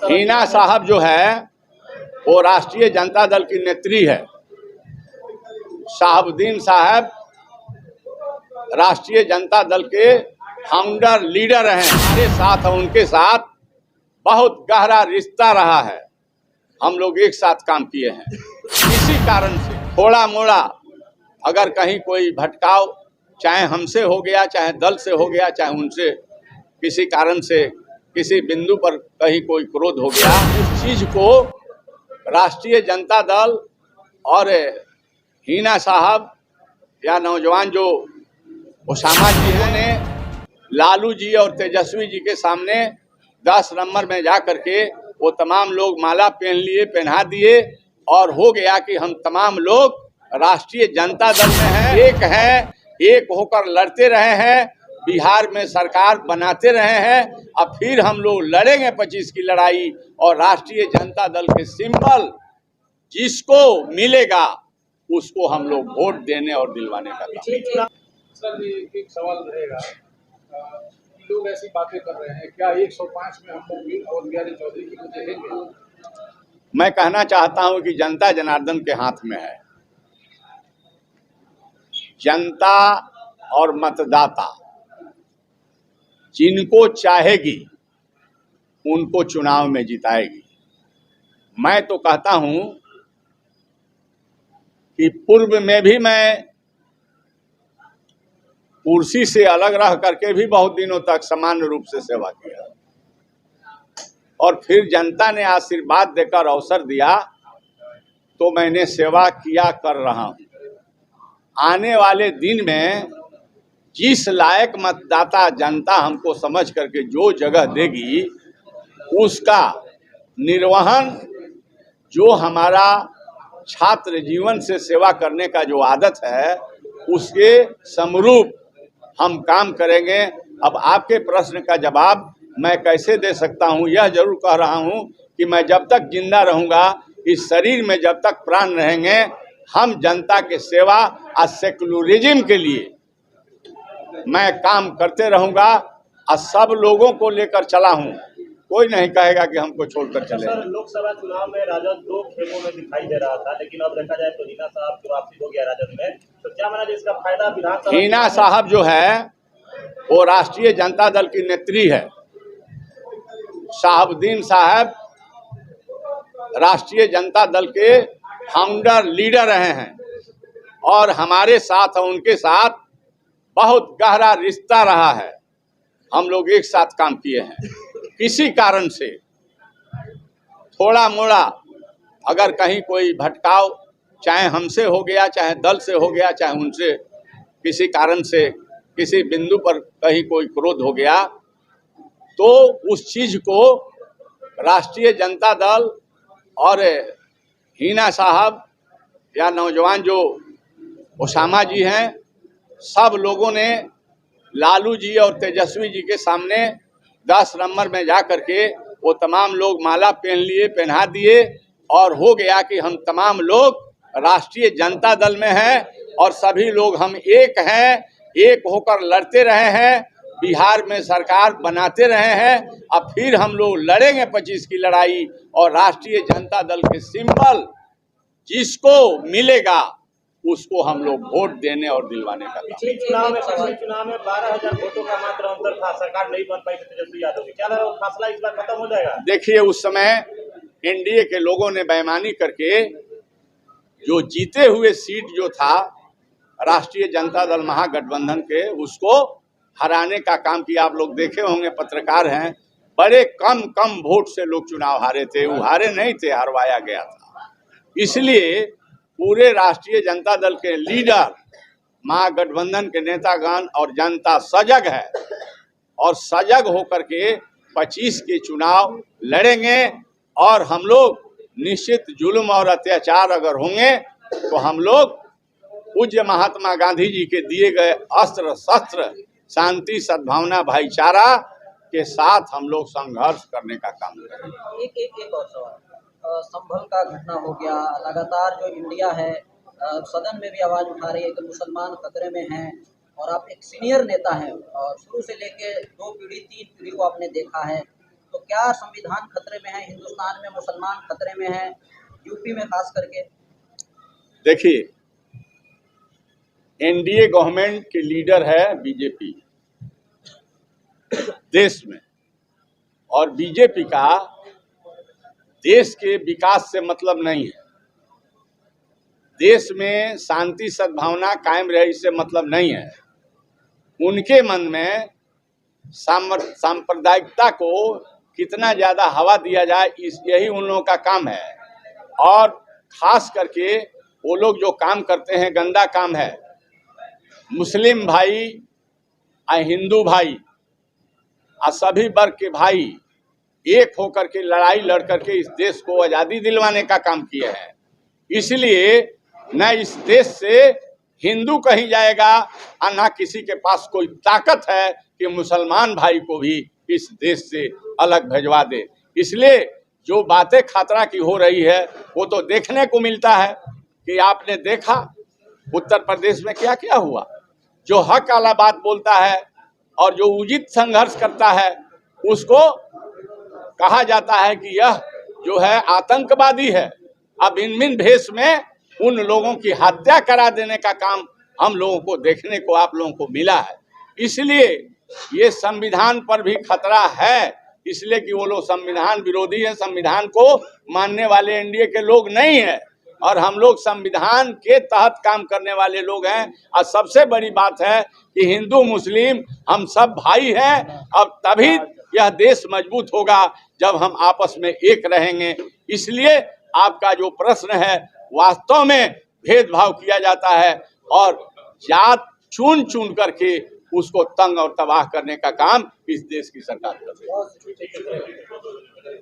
हिना साहब जो है वो राष्ट्रीय जनता दल की नेत्री है। शहाबुद्दीन साहब राष्ट्रीय जनता दल के फाउंडर लीडर हैं। हमारे साथ और उनके साथ बहुत गहरा रिश्ता रहा है। हम लोग एक साथ काम किए हैं। इसी कारण से थोड़ा मोड़ा अगर कहीं कोई भटकाव चाहे हमसे हो गया, चाहे दल से हो गया, चाहे उनसे किसी कारण से किसी बिंदु पर कहीं कोई क्रोध हो गया, उस चीज को राष्ट्रीय जनता दल और हिना साहब या नौजवान जो उसामा जी हैं ने लालू जी और तेजस्वी जी के सामने 10 नंबर में जा करके वो तमाम लोग माला पहना दिए और हो गया कि हम तमाम लोग राष्ट्रीय जनता दल में हैं, एक होकर लड़ते रहे हैं, बिहार में सरकार बनाते रहे हैं। अब फिर हम लोग लड़ेंगे 25 की लड़ाई और राष्ट्रीय जनता दल के सिंबल जिसको मिलेगा उसको हम लोग वोट देने और दिलवाने का काम। सर एक सवाल रहेगा, लोग ऐसी बातें कर रहे हैं, क्या 105 में हम लोग और बिहारी चौधरी की को देखेंगे? मैं कहना चाहता हूं कि जनता जनार्दन के हाथ में है। जनता और मतदाता जिनको चाहेगी उनको चुनाव में जिताएगी। मैं तो कहता हूं कि पूर्व में भी मैं कुर्सी से अलग रह करके भी बहुत दिनों तक सामान्य रूप से सेवा किया और फिर जनता ने आशीर्वाद देकर अवसर दिया तो मैंने सेवा किया कर रहा हूं। आने वाले दिन में जिस लायक मतदाता जनता हमको समझ करके जो जगह देगी उसका निर्वहन, जो हमारा छात्र जीवन से सेवा करने का जो आदत है उसके समरूप हम काम करेंगे। अब आपके प्रश्न का जवाब मैं कैसे दे सकता हूं, यह जरूर कह रहा हूं कि मैं जब तक जिंदा रहूंगा, इस शरीर में जब तक प्राण रहेंगे, हम जनता के सेवा और सेकुलरिज्म के लिए मैं काम करते रहूंगा और सब लोगों को लेकर चला हूं। कोई नहीं कहेगा कि हमको छोड़कर चले। सर, लोकसभा चुनाव में राजद 2 खेमों में दिखाई दे रहा था, लेकिन अब देखा जाए तो हिना साहब की वापसी हो गया राजद में, तो क्या माना इसका फायदा विधानसभा? हिना साहब जो है वो राष्ट्रीय जनता दल की नेत्री है। शहाबुद्दीन साहब राष्ट्रीय जनता दल के फाउंडर लीडर रहे हैं और हमारे साथ और उनके साथ बहुत गहरा रिश्ता रहा है। हम लोग एक साथ काम किए हैं। किसी कारण से थोड़ा मोड़ा अगर कहीं कोई भटकाव चाहे हमसे हो गया, चाहे दल से हो गया, चाहे उनसे किसी कारण से किसी बिंदु पर कहीं कोई क्रोध हो गया, तो उस चीज को राष्ट्रीय जनता दल और हिना साहब या नौजवान जो उसामा जी हैं, सब लोगों ने लालू जी और तेजस्वी जी के सामने 10 नंबर में जा करके वो तमाम लोग माला पहना दिए और हो गया कि हम तमाम लोग राष्ट्रीय जनता दल में हैं और सभी लोग हम एक हैं, एक होकर लड़ते रहे हैं, बिहार में सरकार बनाते रहे हैं। अब फिर हम लोग लड़ेंगे 25 की लड़ाई और राष्ट्रीय जनता दल के सिंबल जिसको मिलेगा उसको हम लोग वोट देने और दिलवाने का काम। पिछले चुनाव में 12,000 वोटों का मात्र अंतर था, सरकार नहीं बन पाई तेजस्वी यादव की। क्या लगा वो फासला इस बार खत्म हो जाएगा? देखिए, उस समय एनडीए के लोगों ने बेईमानी करके जो जीते हुए सीट जो था राष्ट्रीय जनता दल महागठबंधन के, उसको हराने का काम किया। आप लोग देखे होंगे, पत्रकार हैं, बड़े कम वोट से लोग चुनाव हारे थे। वो हारे नहीं थे, हरवाया गया था। इसलिए पूरे राष्ट्रीय जनता दल के लीडर, महागठबंधन के नेतागण और जनता सजग है और सजग होकर के 25 के चुनाव लड़ेंगे और हम लोग निश्चित जुल्म और अत्याचार अगर होंगे तो हम लोग पूज्य महात्मा गांधी जी के दिए गए अस्त्र शस्त्र, शांति, सद्भावना, भाईचारा के साथ हम लोग संघर्ष करने का काम करेंगे। एक और सवाल, संभल का घटना हो गया, लगातार जो इंडिया है सदन में भी आवाज उठा रही है कि मुसलमान खतरे में हैं, और आप एक सीनियर नेता हैं और शुरू से लेके 2 पीढ़ी 3 पीढ़ी को आपने देखा है, तो क्या संविधान खतरे में है? हिंदुस्तान में मुसलमान खतरे में है, यूपी में खास करके? देखिए, एनडीए गवर्नमेंट के लीडर है बीजेपी देश में, और बीजेपी का देश के विकास से मतलब नहीं है। देश में शांति सद्भावना कायम रहे इससे मतलब नहीं है। उनके मन में सांप्रदायिकता को कितना ज्यादा हवा दिया जाए यही उन लोगों का काम है। और खास करके वो लोग जो काम करते हैं गंदा काम है। मुस्लिम भाई और हिंदू भाई और सभी वर्ग के भाई एक होकर के लड़ाई लड़ करके इस देश को आज़ादी दिलवाने का काम किए हैं। इसलिए न इस देश से हिंदू कहीं जाएगा और न किसी के पास कोई ताकत है कि मुसलमान भाई को भी इस देश से अलग भिजवा दे। इसलिए जो बातें खतरा की हो रही है वो तो देखने को मिलता है कि आपने देखा उत्तर प्रदेश में क्या क्या हुआ। जो हक वाला बात बोलता है और जो उचित संघर्ष करता है उसको कहा जाता है कि यह जो है आतंकवादी है। अब इन भेष में उन लोगों की हत्या करा देने का काम हम लोगों को देखने को आप लोगों को मिला है। इसलिए ये संविधान पर भी खतरा है, इसलिए कि वो लोग संविधान विरोधी है, संविधान को मानने वाले एनडीए के लोग नहीं है और हम लोग संविधान के तहत काम करने वाले लोग हैं। और सबसे बड़ी बात है कि हिंदू मुस्लिम हम सब भाई हैं। अब तभी यह देश मजबूत होगा जब हम आपस में एक रहेंगे। इसलिए आपका जो प्रश्न है वास्तव में भेदभाव किया जाता है और जात चुन चुन करके उसको तंग और तबाह करने का काम इस देश की सरकार कर रही है।